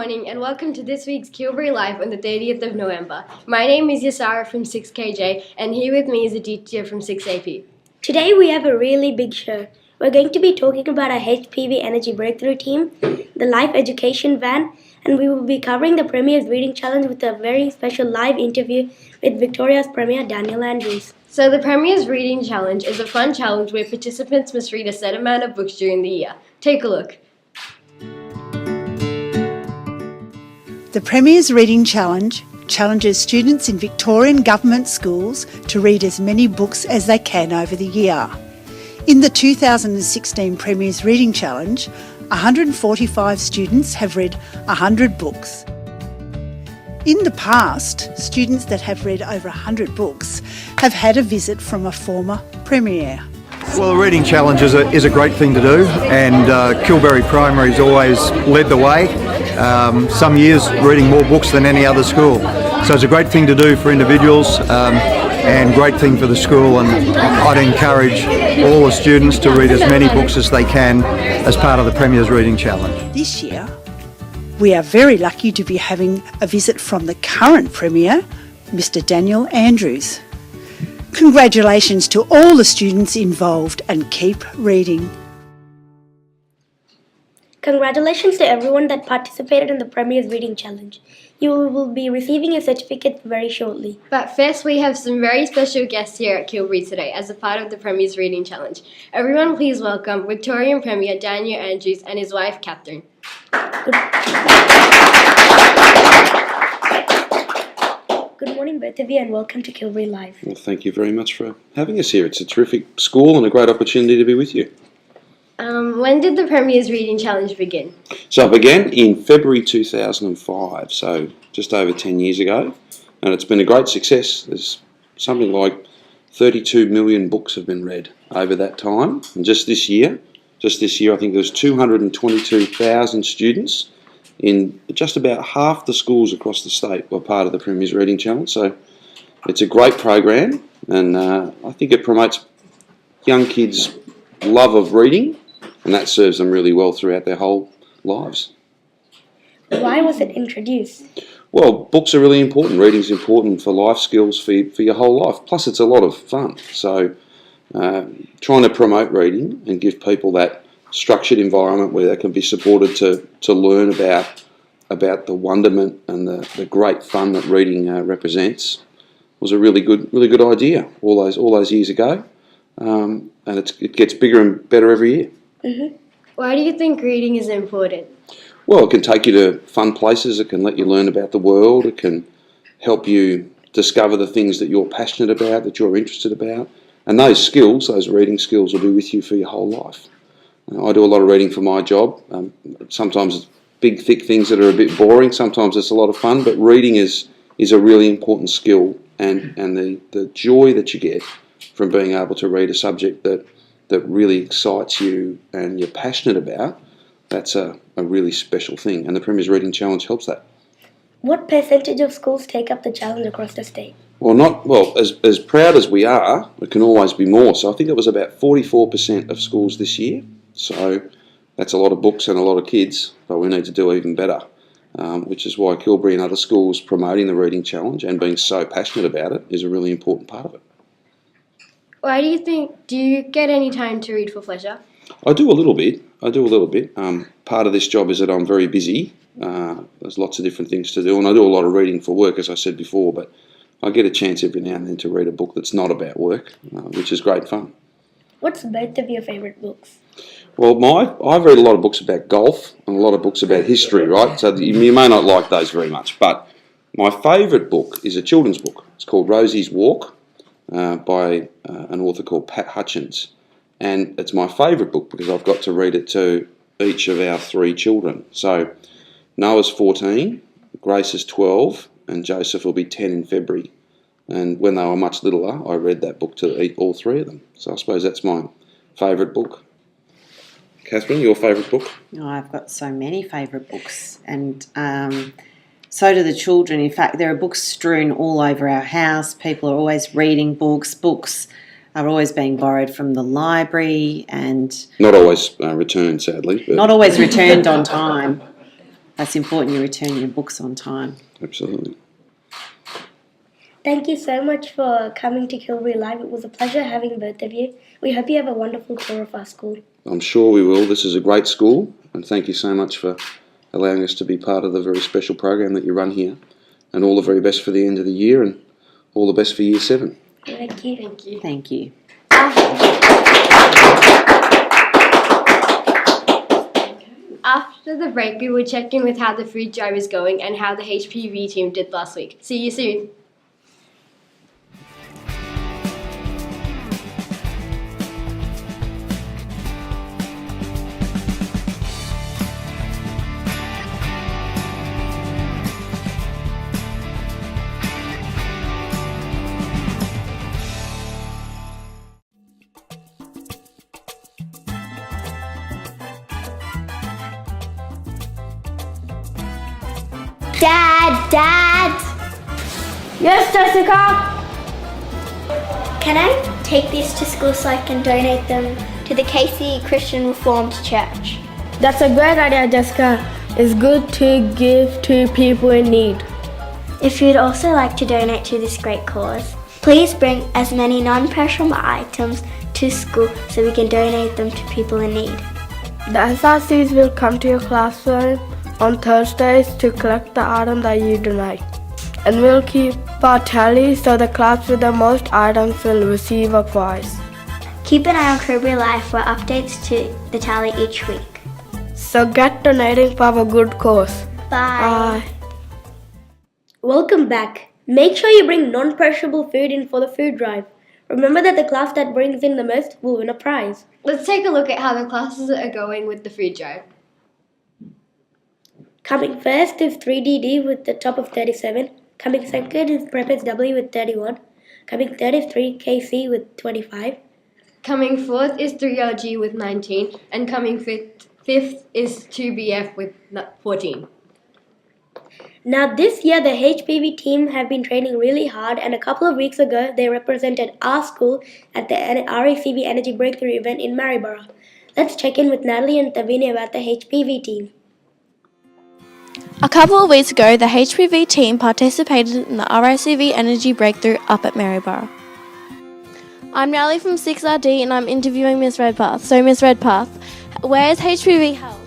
morning and welcome to this week's Kilberry Live on the 30th of November. My name is Yasara from 6KJ and here with me is Aditya from 6AP. Today we have a really big show. We're going to be talking about our HPV Energy Breakthrough Team, the Life Education Van, and we will be covering the Premier's Reading Challenge with a very special live interview with Victoria's Premier Daniel Andrews. So the Premier's Reading Challenge is a fun challenge where participants must read a set amount of books during the year. Take a look. The Premier's Reading Challenge challenges students in Victorian government schools to read as many books as they can over the year. In the 2016 Premier's Reading Challenge, 145 students have read 100 books. In the past, students that have read over 100 books have had a visit from a former Premier. Well, the Reading Challenge is a great thing to do, and Kilberry Primary's always led the way. Some years reading more books than any other school. So it's a great thing to do for individuals and great thing for the school, and I'd encourage all the students to read as many books as they can as part of the Premier's Reading Challenge. This year, we are very lucky to be having a visit from the current Premier, Mr. Daniel Andrews. Congratulations to all the students involved and keep reading. Congratulations to everyone that participated in the Premier's Reading Challenge. You will be receiving your certificate very shortly. But first we have some very special guests here at Kilberry today as a part of the Premier's Reading Challenge. Everyone please welcome Victorian Premier Daniel Andrews and his wife Catherine. Good morning both of you and welcome to Kilberry Live. Well, thank you very much for having us here. It's a terrific school and a great opportunity to be with you. When did the Premier's Reading Challenge begin? So it began in February 2005, so just over 10 years ago, and it's been a great success. There's something like 32 million books have been read over that time, and just this year I think there's 222,000 students in just about half the schools across the state were part of the Premier's Reading Challenge. So it's a great program, and I think it promotes young kids' love of reading, and that serves them really well throughout their whole lives. Why was it introduced? Well, books are really important. Reading's important for life skills, for your whole life. Plus, it's a lot of fun. So, trying to promote reading and give people that structured environment where they can be supported to learn about the wonderment and the great fun that reading represents was a really good idea all those years ago. And it gets bigger and better every year. Mm-hmm. Why do you think reading is important? Well, it can take you to fun places, it can let you learn about the world, it can help you discover the things that you're passionate about, that you're interested about, and those skills, those reading skills, will be with you for your whole life. I do a lot of reading for my job. Sometimes it's big, thick things that are a bit boring, sometimes it's a lot of fun, but reading is a really important skill, and the joy that you get from being able to read a subject that really excites you and you're passionate about, that's a really special thing. And the Premier's Reading Challenge helps that. What percentage of schools take up the challenge across the state? Well, as proud as we are, it can always be more. So I think it was about 44% of schools this year. So that's a lot of books and a lot of kids, but we need to do even better, which is why Kilberry and other schools promoting the Reading Challenge and being so passionate about it is a really important part of it. Why do you get any time to read for pleasure? I do a little bit. Part of this job is that I'm very busy. There's lots of different things to do, and I do a lot of reading for work, as I said before, but I get a chance every now and then to read a book that's not about work, which is great fun. What's both of your favourite books? Well, I've read a lot of books about golf and a lot of books about history, right? So you may not like those very much, but my favourite book is a children's book. It's called Rosie's Walk by an author called Pat Hutchins. And it's my favourite book because I've got to read it to each of our 3 children. So Noah's 14, Grace is 12, and Joseph will be 10 in February. And when they were much littler, I read that book to all 3 of them. So I suppose that's my favourite book. Catherine, your favourite book? Oh, I've got so many favourite books, and so do the children. In fact, there are books strewn all over our house. People are always reading books. Books are always being borrowed from the library and... Not always returned, sadly. But... Not always returned on time. it's important you return your books on time. Absolutely. Thank you so much for coming to Kilberry Live. It was a pleasure having both of you. We hope you have a wonderful tour of our school. I'm sure we will. This is a great school, and thank you so much for allowing us to be part of the very special program that you run here. And all the very best for the end of the year, and all the best for Year 7. Thank you. Thank you. Thank you. After the break, we will check in with how the food drive is going and how the HPV team did last week. See you soon. Dad! Yes, Jessica? Can I take these to school so I can donate them to the KC Christian Reformed Church? That's a great idea, Jessica. It's good to give to people in need. If you'd also like to donate to this great cause, please bring as many non-perishable items to school so we can donate them to people in need. The SRCs will come to your classroom on Thursdays to collect the item that you donate. And we'll keep a tally so the class with the most items will receive a prize. Keep an eye on Kilberry Live for updates to the tally each week. So get donating for a good cause. Bye. Welcome back. Make sure you bring non-perishable food in for the food drive. Remember that the class that brings in the most will win a prize. Let's take a look at how the classes are going with the food drive. Coming first is 3DD with the top of 37. Coming second is Preppers W with 31. Coming third is 3KC with 25. Coming fourth is 3LG with 19. And coming fifth is 2BF with 14. Now this year the HPV team have been training really hard, and a couple of weeks ago they represented our school at the RACV Energy Breakthrough event in Maryborough. Let's check in with Natalie and Tavini about the HPV team. A couple of weeks ago, the HPV team participated in the RACV Energy Breakthrough up at Maryborough. I'm Natalie from 6RD and I'm interviewing Miss Redpath. So Miss Redpath, where is HPV held?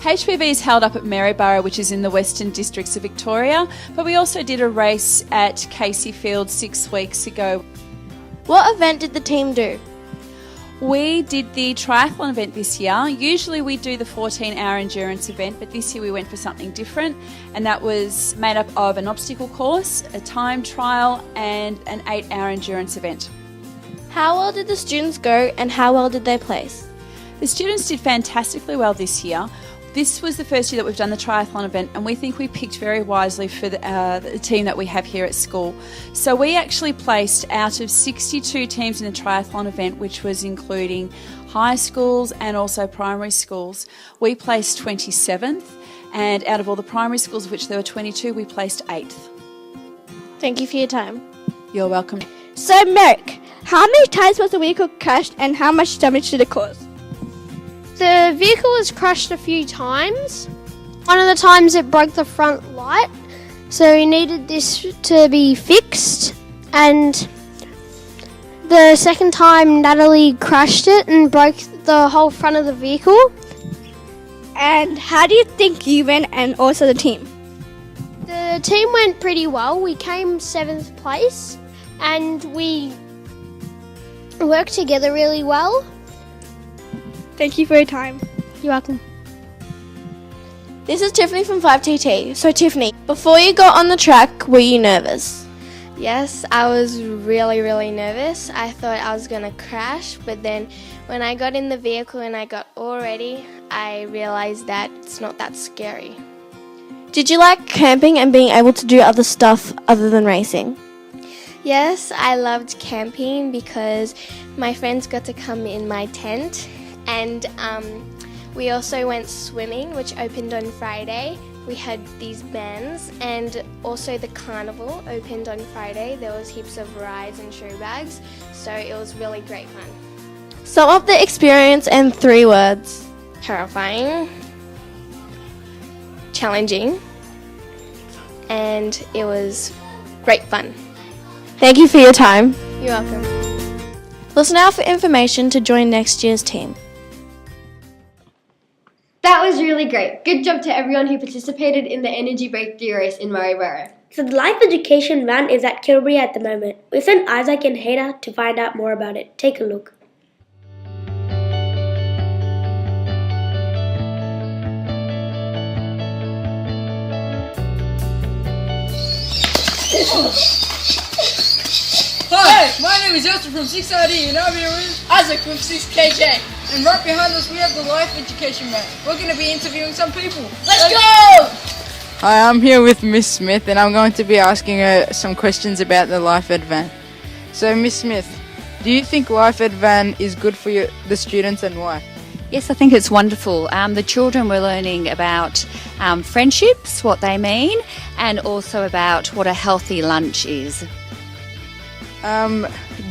HPV is held up at Maryborough, which is in the Western Districts of Victoria, but we also did a race at Casey Field 6 weeks ago. What event did the team do? We did the triathlon event this year. Usually we do the 14-hour endurance event, but this year we went for something different, and that was made up of an obstacle course, a time trial, and an 8-hour endurance event. How well did the students go and how well did they place? The students did fantastically well this year. This was the first year that we've done the triathlon event, and we think we picked very wisely for the team that we have here at school. So we actually placed out of 62 teams in the triathlon event, which was including high schools and also primary schools. We placed 27th, and out of all the primary schools, of which there were 22, we placed 8th. Thank you for your time. You're welcome. So, Merrick, how many times was the vehicle crashed and how much damage did it cause? The vehicle was crashed a few times. One of the times it broke the front light, so we needed this to be fixed. And the second time Natalie crashed it and broke the whole front of the vehicle. And how do you think you went and also the team? The team went pretty well. We came 7th place and we worked together really well. Thank you for your time. You're welcome. This is Tiffany from 5TT. So Tiffany, before you got on the track, were you nervous? Yes, I was really nervous. I thought I was going to crash, but then when I got in the vehicle and I got all ready, I realised that it's not that scary. Did you like camping and being able to do other stuff other than racing? Yes, I loved camping because my friends got to come in my tent, and we also went swimming, which opened on Friday. We had these bands, and also the carnival opened on Friday. There was heaps of rides and show bags, so it was really great fun. Sum up the experience in 3 words. Terrifying, challenging and it was great fun. Thank you for your time. You're welcome. Listen out for information to join next year's team. That was really great. Good job to everyone who participated in the Energy Breakthrough race in Maryborough. So the Life Education van is at Kilberry at the moment. We sent Isaac and Hayda to find out more about it. Take a look. Hi, my name is Yasara from 6ID and I'm here with Isaac from 6KJ. And right behind us we have the Life Education van. We're going to be interviewing some people. Let's go! Hi, I'm here with Miss Smith and I'm going to be asking her some questions about the Life Ed van. So Miss Smith, do you think Life Ed van is good for the students and why? Yes, I think it's wonderful. The children were learning about friendships, what they mean, and also about what a healthy lunch is.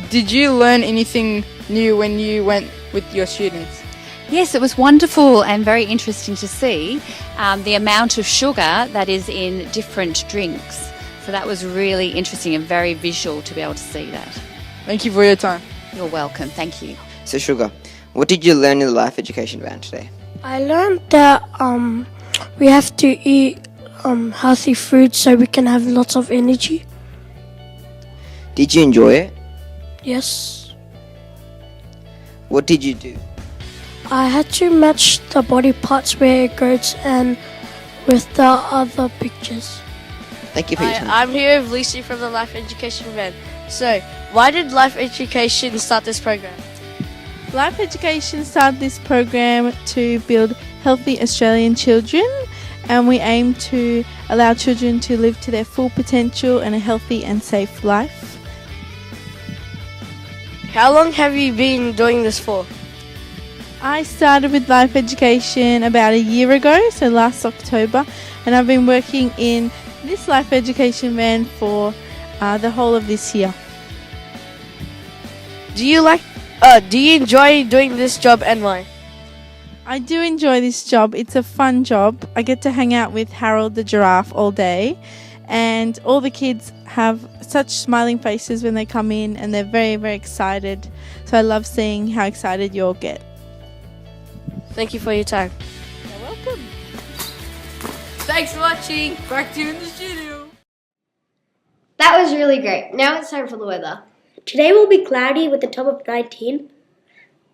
Did you learn anything new when you went with your students? Yes, it was wonderful and very interesting to see the amount of sugar that is in different drinks. So that was really interesting and very visual to be able to see that. Thank you for your time. You're welcome, thank you. So Sugar, what did you learn in the Life Education van today? I learned that we have to eat healthy food so we can have lots of energy. Did you enjoy it? Yes. What did you do? I had to match the body parts where it goes and with the other pictures. Thank you for your time. I'm here with Lucy from the Life Education van. So, why did Life Education start this program? Life Education started this program to build healthy Australian children, and we aim to allow children to live to their full potential and a healthy and safe life. How long have you been doing this for? I started with Life Education about a year ago, so last October, and I've been working in this Life Education van for the whole of this year. Do you enjoy doing this job and why? I do enjoy this job. It's a fun job. I get to hang out with Harold the giraffe all day, and all the kids have such smiling faces when they come in and they're very, very excited. So I love seeing how excited you all get. Thank you for your time. You're welcome. Thanks for watching. Back to you in the studio. That was really great. Now it's time for the weather. Today will be cloudy with a top of 19.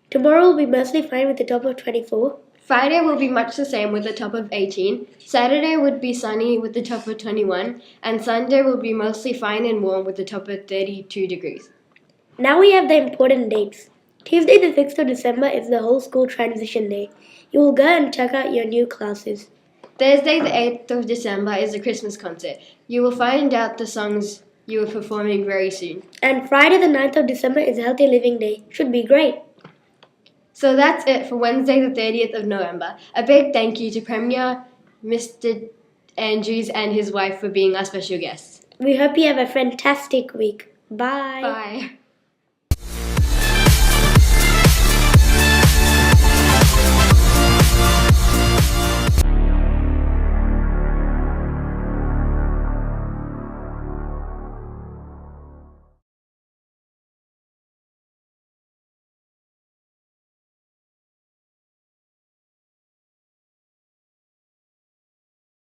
Tomorrow will be mostly fine with a top of 24. Friday will be much the same with a top of 18. Saturday would be sunny with a top of 21. And Sunday will be mostly fine and warm with a top of 32 degrees. Now we have the important dates. Tuesday the 6th of December is the whole school transition day. You will go and check out your new classes. Thursday the 8th of December is a Christmas concert. You will find out the songs you are performing very soon. And Friday the 9th of December is Healthy Living Day. Should be great. So that's it for Wednesday the 30th of November. A big thank you to Premier Mr. Andrews and his wife for being our special guests. We hope you have a fantastic week. Bye. Bye.